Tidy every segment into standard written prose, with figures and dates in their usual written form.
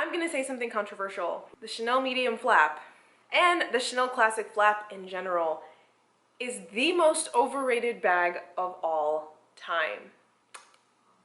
I'm gonna say something controversial. The Chanel medium flap and the Chanel classic flap in general is the most overrated bag of all time.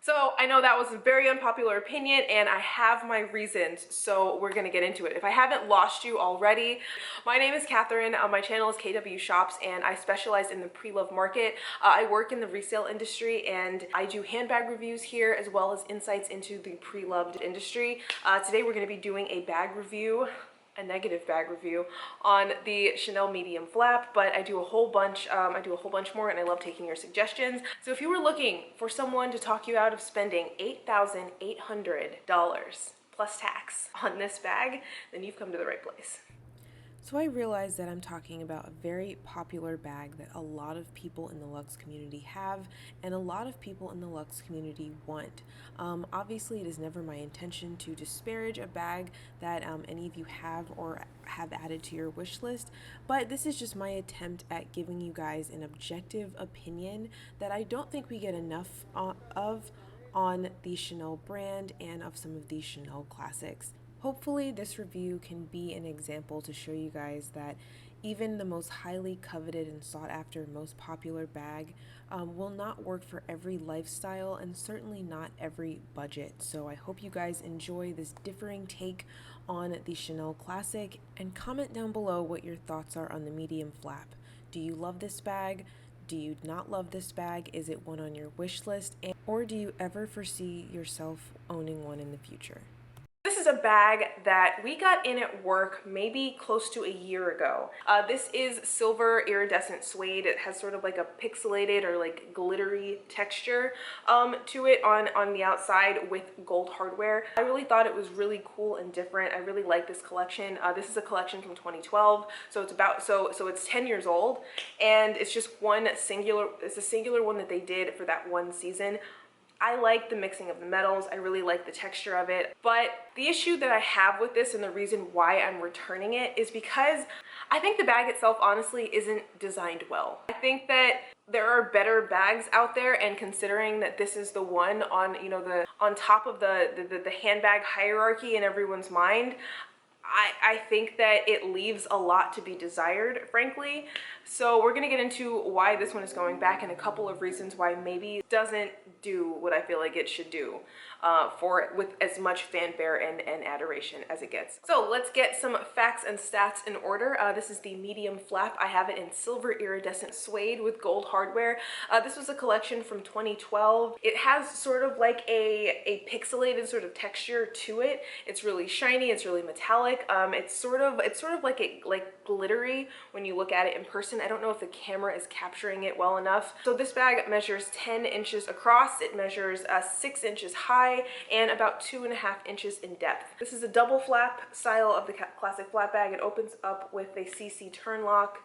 So I know that was a very unpopular opinion and I have my reasons, so we're gonna get into it. If I haven't lost you already, my name is Katherine, my channel is KWSHOPS, and I specialize in the pre-loved market. I work in the resale industry and I do handbag reviews here as well as insights into the pre-loved industry. Today we're gonna be doing a bag review, a negative bag review on the Chanel medium flap, but I do a whole bunch more, and I love taking your suggestions. So if you were looking for someone to talk you out of spending $8,800 plus tax on this bag, then you've come to the right place. So I realize that I'm talking about a very popular bag that a lot of people in the luxe community have and a lot of people in the luxe community want. Obviously, it is never my intention to disparage a bag that any of you have or have added to your wish list, but this is just my attempt at giving you guys an objective opinion that I don't think we get enough of on the Chanel brand and of some of these Chanel classics. Hopefully this review can be an example to show you guys that even the most highly coveted and sought after, most popular bag will not work for every lifestyle and certainly not every budget. So I hope you guys enjoy this differing take on the Chanel classic, and comment down below what your thoughts are on the medium flap. Do you love this bag? Do you not love this bag? Is it one on your wish list? Or do you ever foresee yourself owning one in the future? This is a bag that we got in at work maybe close to a year ago. This is silver iridescent suede. It has sort of like a pixelated or like glittery texture to it on the outside with gold hardware. I really thought it was really cool and different. I really like this collection. This is a collection from 2012, so it's 10 years old, and it's just a singular one that they did for that one season. I like the mixing of the metals. I really like the texture of it. But the issue that I have with this and the reason why I'm returning it is because I think the bag itself honestly isn't designed well. I think that there are better bags out there, and considering that this is the one on, you know, on top of the handbag hierarchy in everyone's mind, I think that it leaves a lot to be desired, frankly. So we're gonna get into why this one is going back and a couple of reasons why maybe it doesn't do what I feel like it should do with as much fanfare and adoration as it gets. So let's get some facts and stats in order. This is the medium flap. I have it in silver iridescent suede with gold hardware. This was a collection from 2012. It has sort of like a pixelated sort of texture to it. It's really shiny. It's really metallic. It's sort of like glittery when you look at it in person. I don't know if the camera is capturing it well enough. So this bag measures 10 inches across. It measures 6 inches high and about 2.5 inches in depth. This is a double flap style of the classic flap bag. It opens up with a CC turn lock,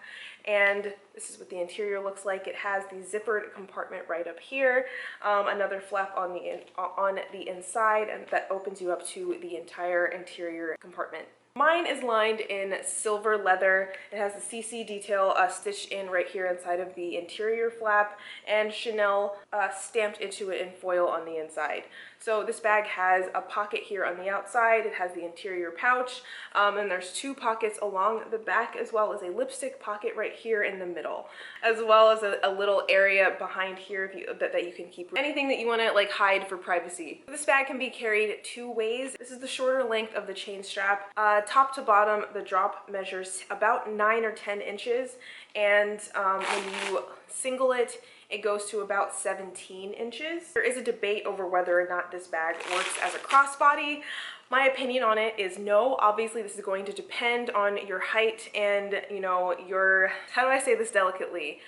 and this is what the interior looks like. It has the zippered compartment right up here, another flap on the inside, and that opens you up to the entire interior compartment. Mine is lined in silver leather. It has the CC detail stitched in right here inside of the interior flap, and Chanel stamped into it in foil on the inside. So this bag has a pocket here on the outside. It has the interior pouch, and there's 2 pockets along the back, as well as a lipstick pocket right here in the middle, as well as a little area behind here that you can keep anything that you want to like hide for privacy. This bag can be carried 2 ways. This is the shorter length of the chain strap. Top to bottom, the drop measures about 9 or 10 inches, and when you single it, it goes to about 17 inches. There is a debate over whether or not this bag works as a crossbody. My opinion on it is no. Obviously, this is going to depend on your height and, you know, your, how do I say this delicately?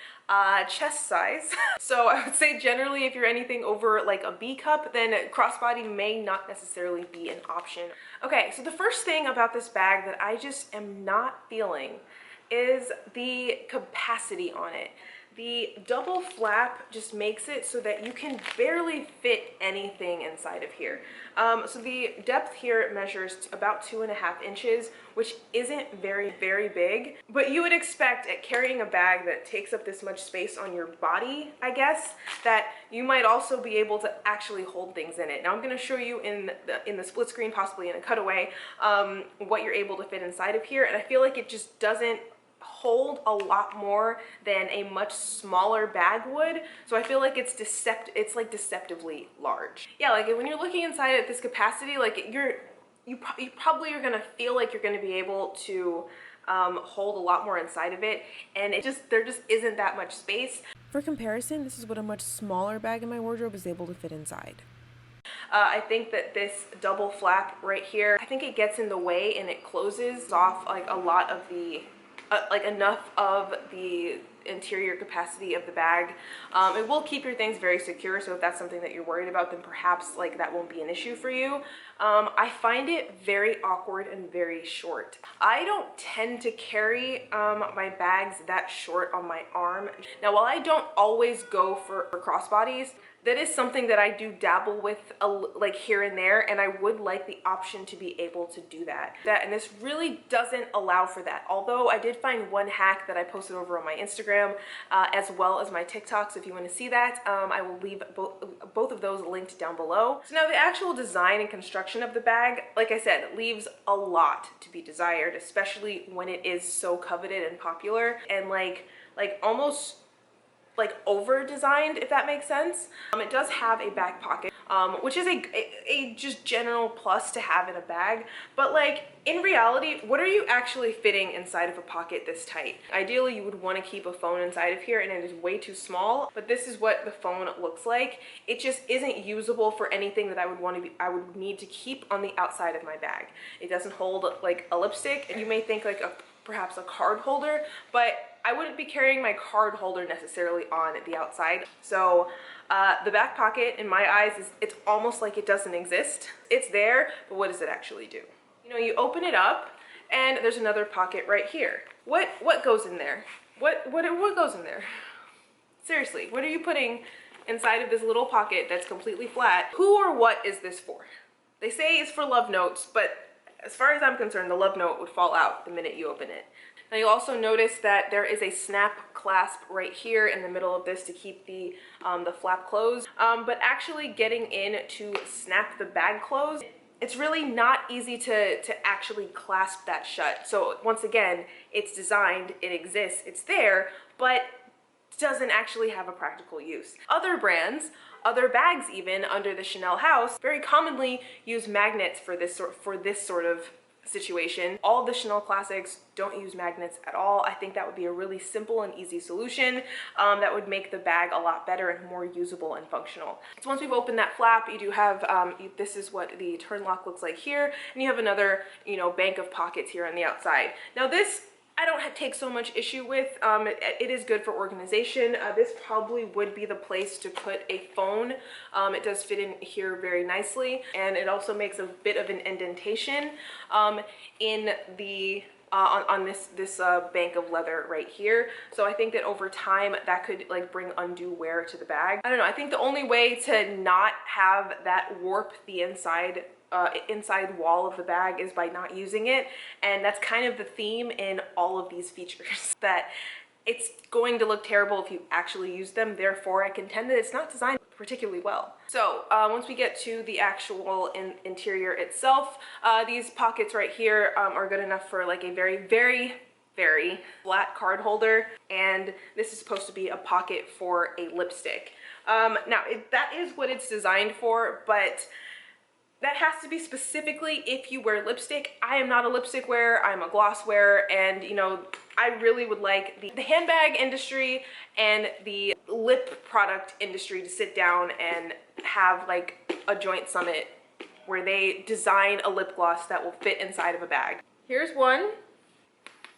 Chest size. So I would say generally if you're anything over like a B cup, then crossbody may not necessarily be an option. Okay, so the first thing about this bag that I just am not feeling is the capacity on it. The double flap just makes it so that you can barely fit anything inside of here. So the depth here measures about 2.5 inches, which isn't very, very big, but you would expect at carrying a bag that takes up this much space on your body, I guess, that you might also be able to actually hold things in it. Now I'm going to show you in the split screen, possibly in a cutaway, what you're able to fit inside of here, and I feel like it just doesn't hold a lot more than a much smaller bag would, so I feel like it's like deceptively large. Yeah, like when you're looking inside at this capacity, like you probably are gonna feel like you're gonna be able to hold a lot more inside of it, and there just isn't that much space. For comparison, this is what a much smaller bag in my wardrobe is able to fit inside. I think that this double flap right here, I think it gets in the way and it closes off like a lot of the like enough of the interior capacity of the bag. It will keep your things very secure, so if that's something that you're worried about, then perhaps like that won't be an issue for you. I find it very awkward and very short. I don't tend to carry my bags that short on my arm. Now, while I don't always go for crossbodies, that is something that I do dabble with like here and there, and I would like the option to be able to do that. And this really doesn't allow for that. Although I did find one hack that I posted over on my Instagram as well as my TikTok, so if you want to see that, I will leave both of those linked down below. So now the actual design and construction of the bag, like I said, leaves a lot to be desired, especially when it is so coveted and popular and like almost like over designed, if that makes sense. It does have a back pocket, which is a just general plus to have in a bag, but like in reality, what are you actually fitting inside of a pocket this tight? Ideally, you would want to keep a phone inside of here, and it is way too small, but this is what the phone looks like. It just isn't usable for anything that I would need to keep on the outside of my bag. It doesn't hold like a lipstick. You may think like perhaps a card holder, but I wouldn't be carrying my card holder necessarily on the outside. So the back pocket, in my eyes, it's almost like it doesn't exist. It's there, but what does it actually do? You know, you open it up, and there's another pocket right here. What goes in there? What goes in there? Seriously, what are you putting inside of this little pocket that's completely flat? Who or what is this for? They say it's for love notes, but as far as I'm concerned, the love note would fall out the minute you open it. Now you'll also notice that there is a snap clasp right here in the middle of this to keep the flap closed. But actually getting in to snap the bag closed, it's really not easy to actually clasp that shut. So once again, it's designed, it exists, it's there, but doesn't actually have a practical use. Other brands, other bags even under the Chanel house, very commonly use magnets for this sort of situation. All of the Chanel classics don't use magnets at all. I think that would be a really simple and easy solution that would make the bag a lot better and more usable and functional. So once we've opened that flap, you do have, this is what the turn lock looks like here, and you have another, you know, bank of pockets here on the outside. Now this, I don't take so much issue with. It is good for organization. This probably would be the place to put a phone. It does fit in here very nicely, and it also makes a bit of an indentation in the on this bank of leather right here. So I think that over time that could like bring undue wear to the bag. I don't know. I think the only way to not have that warp the inside wall of the bag is by not using it, and that's kind of the theme in all of these features, that it's going to look terrible if you actually use them. Therefore, I contend that it's not designed particularly well. So once we get to the actual interior itself, these pockets right here are good enough for like a very, very, very flat card holder, and this is supposed to be a pocket for a lipstick. Now that is what it's designed for, but that has to be specifically if you wear lipstick. I am not a lipstick wearer, I'm a gloss wearer, and you know, I really would like the handbag industry and the lip product industry to sit down and have like a joint summit where they design a lip gloss that will fit inside of a bag. Here's one,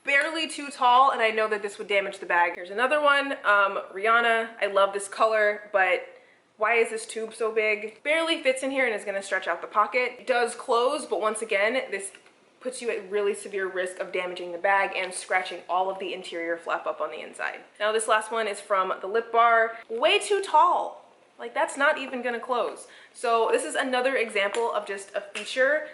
barely too tall, and I know that this would damage the bag. Here's another one, Rihanna. I love this color, but why is this tube so big? Barely fits in here and is gonna stretch out the pocket. It does close, but once again, this puts you at really severe risk of damaging the bag and scratching all of the interior flap up on the inside. Now this last one is from the lip bar. Way too tall. Like, that's not even gonna close. So this is another example of just a feature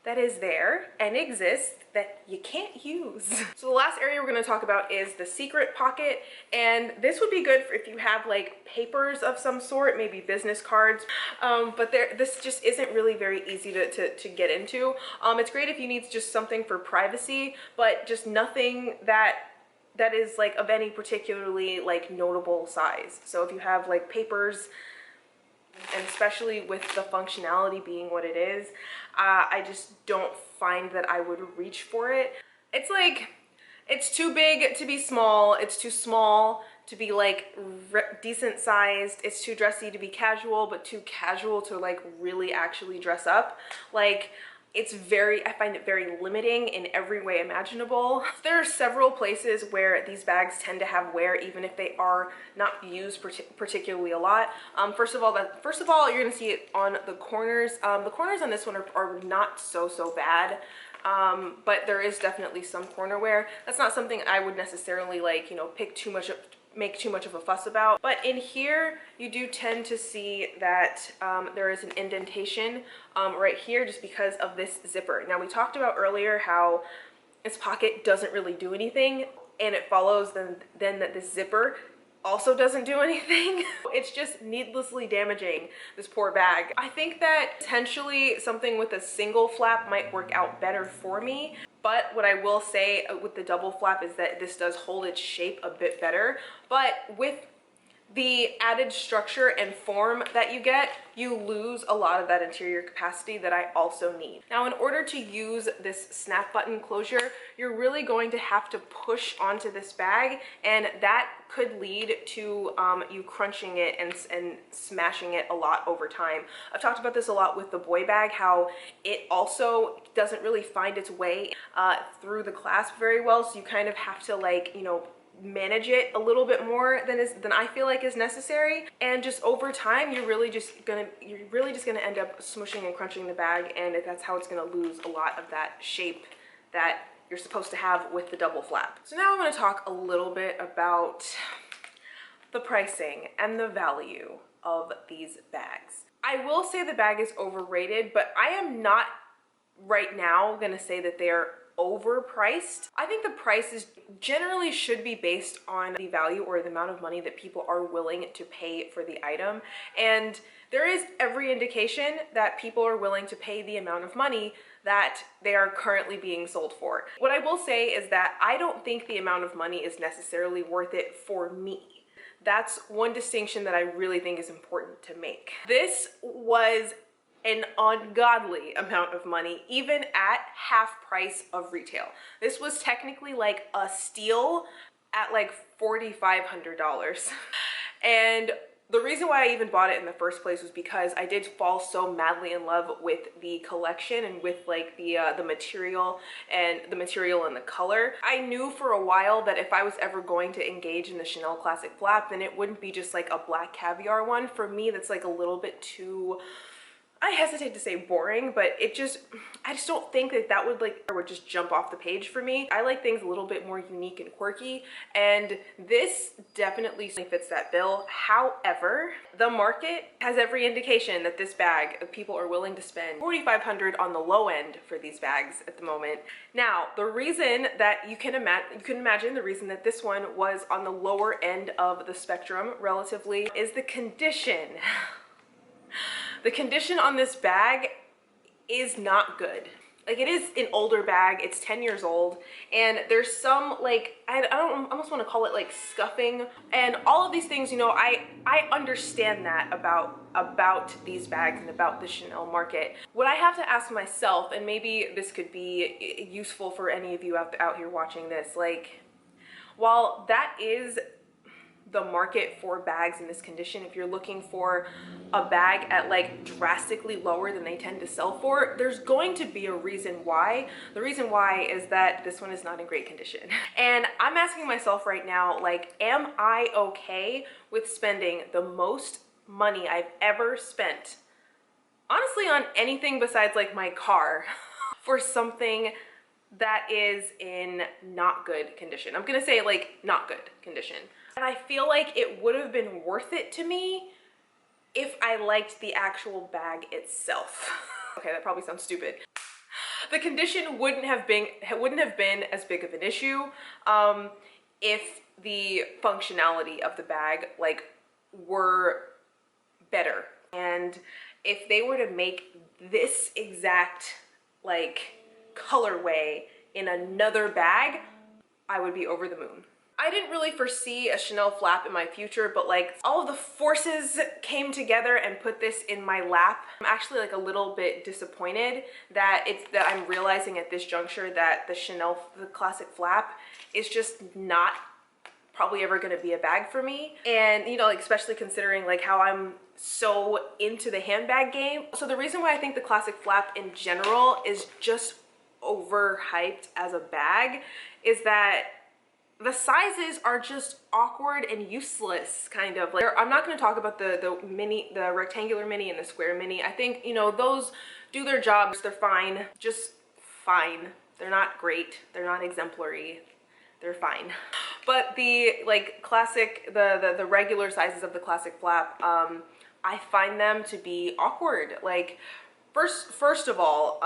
that is there and exists that you can't use. So the last area we're gonna talk about is the secret pocket. And this would be good for if you have like papers of some sort, maybe business cards. But this just isn't really very easy to get into. It's great if you need just something for privacy, but just nothing that is like of any particularly like notable size. So if you have like papers, and especially with the functionality being what it is, I just don't find that I would reach for it. It's like, it's too big to be small, it's too small to be like decent sized, it's too dressy to be casual, but too casual to like really actually dress up. Like, I find it very limiting in every way imaginable. There are several places where these bags tend to have wear even if they are not used particularly a lot. First of all, you're gonna see it on the corners. The corners on this one are not so bad. But there is definitely some corner wear. That's not something I would necessarily like, you know, make too much of a fuss about. But in here, you do tend to see that there is an indentation right here just because of this zipper. Now, we talked about earlier how this pocket doesn't really do anything, and it follows then that this zipper also doesn't do anything. It's just needlessly damaging this poor bag. I think that potentially something with a single flap might work out better for me. But what I will say with the double flap is that this does hold its shape a bit better. But with the added structure and form that you get, you lose a lot of that interior capacity that I also need. Now, in order to use this snap button closure, you're really going to have to push onto this bag, and that could lead to you crunching it and smashing it a lot over time. I've talked about this a lot with the boy bag, how it also doesn't really find its way through the clasp very well, so you kind of have to, like, you know, manage it a little bit more than I feel like is necessary. And just over time, you're really just gonna end up smushing and crunching the bag, and that's how it's gonna lose a lot of that shape that you're supposed to have with the double flap. So now I'm gonna talk a little bit about the pricing and the value of these bags. I will say the bag is overrated, but I am not right now gonna say that they are overpriced. I think the prices generally should be based on the value or the amount of money that people are willing to pay for the item. And there is every indication that people are willing to pay the amount of money that they are currently being sold for. What I will say is that I don't think the amount of money is necessarily worth it for me. That's one distinction that I really think is important to make. This was an ungodly amount of money, even at half price of retail. This was technically like a steal at like $4,500. And the reason why I even bought it in the first place was because I did fall so madly in love with the collection and with like the material and the color. I knew for a while that if I was ever going to engage in the Chanel Classic Flap, then it wouldn't be just like a black caviar one. For me, that's like a little bit too, I hesitate to say boring, but I just don't think that would just jump off the page for me. I like things a little bit more unique and quirky, and this definitely fits that bill. However, the market has every indication that this bag, people are willing to spend $4,500 on the low end for these bags at the moment. Now, the reason that you can imagine the reason that this one was on the lower end of the spectrum relatively is the condition. The condition on this bag is not good. Like, it is an older bag, it's 10 years old, and there's some, like, I almost want to call it like scuffing, and all of these things, you know, I understand that about these bags and about the Chanel market. What I have to ask myself, and maybe this could be useful for any of you out here watching this, like, while that is the market for bags in this condition, if you're looking for a bag at like drastically lower than they tend to sell for, there's going to be a reason why. The reason why is that this one is not in great condition. And I'm asking myself right now, like, am I okay with spending the most money I've ever spent, honestly, on anything besides like my car, for something that is in not good condition. I'm gonna say like not good condition. And I feel like it would have been worth it to me if I liked the actual bag itself. Okay, that probably sounds stupid. The condition wouldn't have been as big of an issue if the functionality of the bag like were better. And if they were to make this exact like colorway in another bag, I would be over the moon. I didn't really foresee a Chanel flap in my future, but like all of the forces came together and put this in my lap. I'm actually like a little bit disappointed that I'm realizing at this juncture that the classic flap is just not probably ever going to be a bag for me. And you know, like especially considering like how I'm so into the handbag game. So the reason why I think the classic flap in general is just overhyped as a bag is that the sizes are just awkward and useless, kind of. Like, I'm not going to talk about the mini, the rectangular mini and the square mini. I think, you know, those do their jobs. They're fine, just fine. They're not great. They're not exemplary. They're fine. But the like classic, the regular sizes of the classic flap, I find them to be awkward. Like, First of all,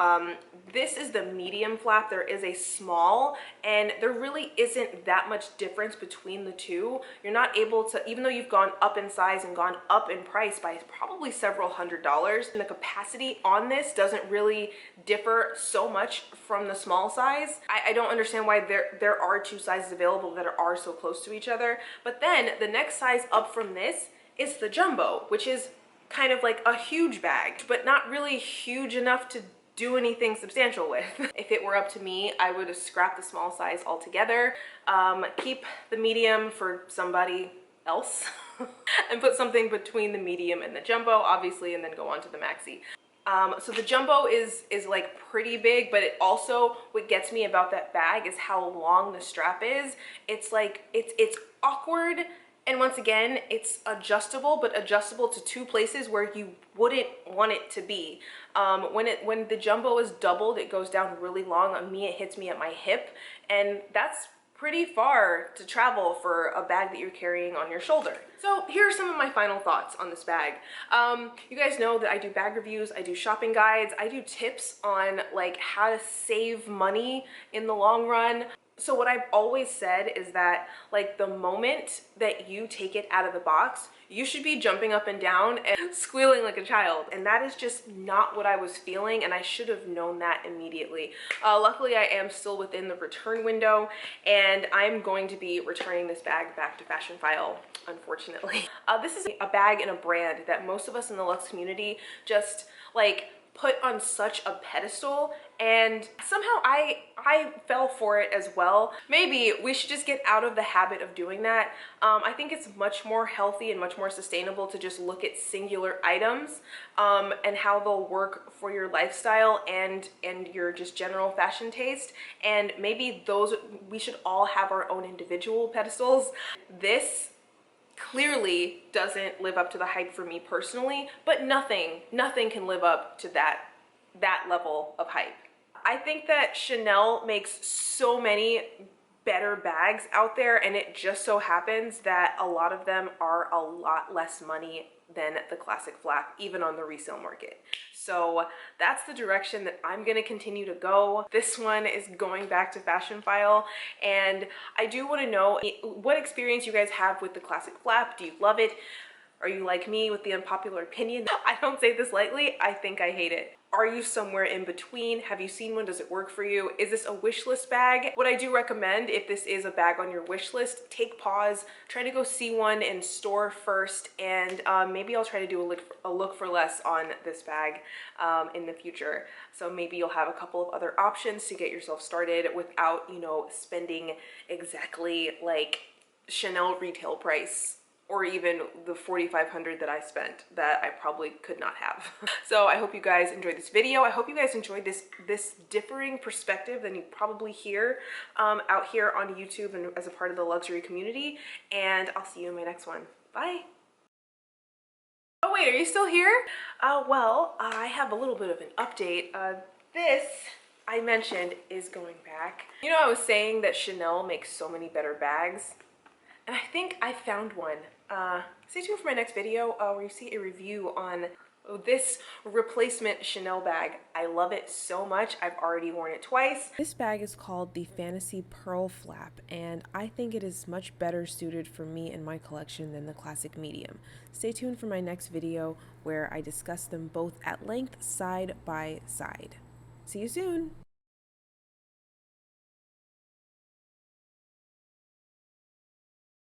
this is the medium flap. There is a small, and there really isn't that much difference between the two. You're not able to, even though you've gone up in size and gone up in price by probably several $100s, and the capacity on this doesn't really differ so much from the small size. I don't understand why there are two sizes available that are so close to each other. But then the next size up from this is the jumbo, which is kind of like a huge bag, but not really huge enough to do anything substantial with. If it were up to me, I would scrap the small size altogether, keep the medium for somebody else, and put something between the medium and the jumbo, obviously, and then go on to the maxi. So the jumbo is like pretty big, but it also, what gets me about that bag is how long the strap is. It's like, it's awkward. And once again, it's adjustable, but adjustable to two places where you wouldn't want it to be. When the jumbo is doubled, it goes down really long. On me, it hits me at my hip, and that's pretty far to travel for a bag that you're carrying on your shoulder. So here are some of my final thoughts on this bag. You guys know that I do bag reviews, I do shopping guides, I do tips on like how to save money in the long run. So what I've always said is that like the moment that you take it out of the box, you should be jumping up and down and squealing like a child. And that is just not what I was feeling, and I should have known that immediately. Luckily, I am still within the return window, and I'm going to be returning this bag back to Fashion File, unfortunately. This is a bag and a brand that most of us in the luxe community just like put on such a pedestal, and somehow I fell for it as well. Maybe we should just get out of the habit of doing that. I think it's much more healthy and much more sustainable to just look at singular items and how they'll work for your lifestyle and your just general fashion taste. And maybe those, we should all have our own individual pedestals. This clearly doesn't live up to the hype for me personally, but nothing can live up to that level of hype. I think that Chanel makes so many better bags out there, and it just so happens that a lot of them are a lot less money than the classic flap, even on the resale market. So that's the direction that I'm gonna continue to go. This one is going back to Fashion File, and I do wanna know what experience you guys have with the classic flap. Do you love it? Are you like me with the unpopular opinion? I don't say this lightly, I think I hate it. Are you somewhere in between? Have you seen one? Does it work for you? Is this a wish list bag? What I do recommend, if this is a bag on your wish list, take pause, try to go see one in store first, and maybe I'll try to do a look for less on this bag in the future. So maybe you'll have a couple of other options to get yourself started without, you know, spending exactly like Chanel retail price, or even the $4,500 that I spent that I probably could not have. So I hope you guys enjoyed this video. I hope you guys enjoyed this differing perspective than you probably hear out here on YouTube and as a part of the luxury community. And I'll see you in my next one. Bye. Oh wait, are you still here? Well, I have a little bit of an update. This, I I mentioned is going back. You know, I was saying that Chanel makes so many better bags, and I think I found one. Stay tuned for my next video where you see a review on this replacement Chanel bag. I love it so much. I've already worn it twice. This bag is called the Fantasy Pearl Flap, and I think it is much better suited for me and my collection than the classic medium. Stay tuned for my next video where I discuss them both at length, side by side. See you soon!